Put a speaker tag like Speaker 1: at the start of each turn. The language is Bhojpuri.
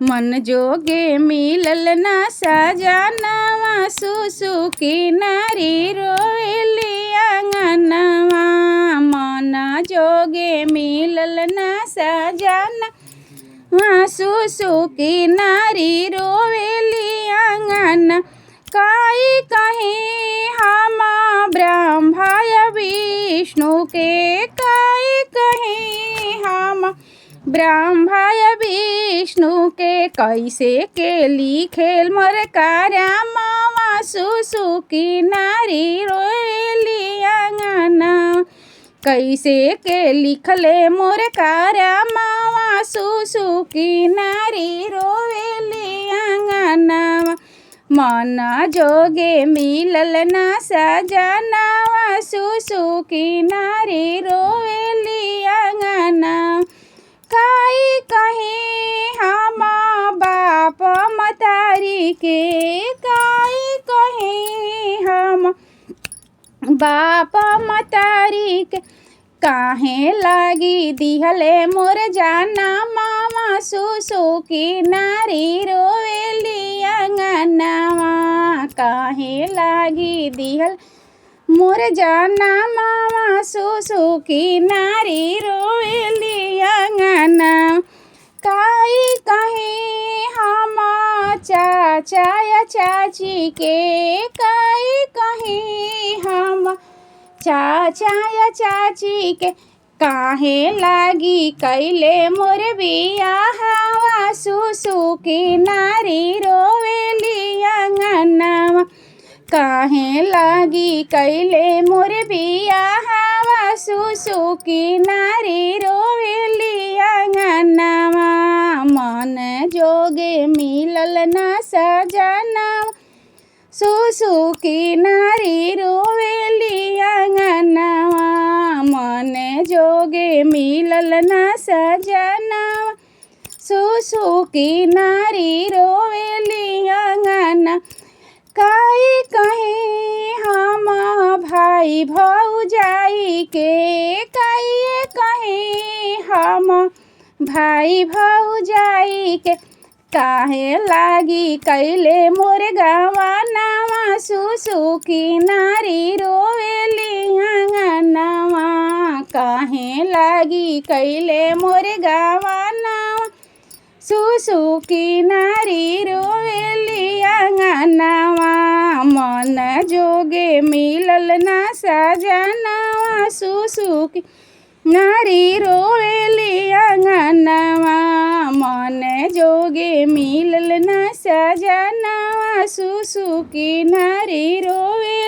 Speaker 1: मन जोगे मिलल ना सजनवा सुसुकी नारी रोएली आंगनवा। मन जोगे मिलल ना सजनवा सुसुकी नारी रोएली आंगन। काई कहीं हम ब्रह्मा विष्णु के, काई कहीं हम ब्रह्मा विष्णु के। कैसे के लिखेल मोर करमवा सुसुकी नारी रोएली आंगना। कैसे के लिखले मोर करमवा सुसुकी नारी रोएली आंगना। मन जोगे मिलल ना सजनवा सुसुकी नारी रोएली आंगना। काई कहीं हम बाप मतारी के, काई कहीं हम बाप मतारी के। काहे लागी दिहले मोर जनमवा सुसुकी नारी रोएली आंगनवा। काहे लागी दिहल मोर जनमवा सुसुकी नारी रोएली आंगना। काई कहीं हम चाचा या चाची के, काई कहीं हम चाचा या चाची के। काहे लागी कैले मोर बियाहवा सुसुकी नारी रोएली आंगनवा। काहे लागी कैले मोर बियाहवा सुसुकी नारी रोएली आंगनवा। मन जोगे मिलल ना सजनवा सुसुकी नारी रोएली आंगनवा। मन जोगे मिलल ना सजनवा सुसुकी नारी रोएली आंगना। काई कहीं हम भाई भौजाई के, काई कहीं हम भाई भौजाई के। काहे लागी कैले मोर गवनवा सुसुकी नारी रोएली आंगनवा। काहे लागी कैले मोर गवनवा सुसुकी नारी रोएली आंगनवा। मन जोगे मिलल ना सजनवा सुसुकी नारी रोएली आंगनवा। मन जोगे मिलल ना सजनवा सुसुकी नारी रोए।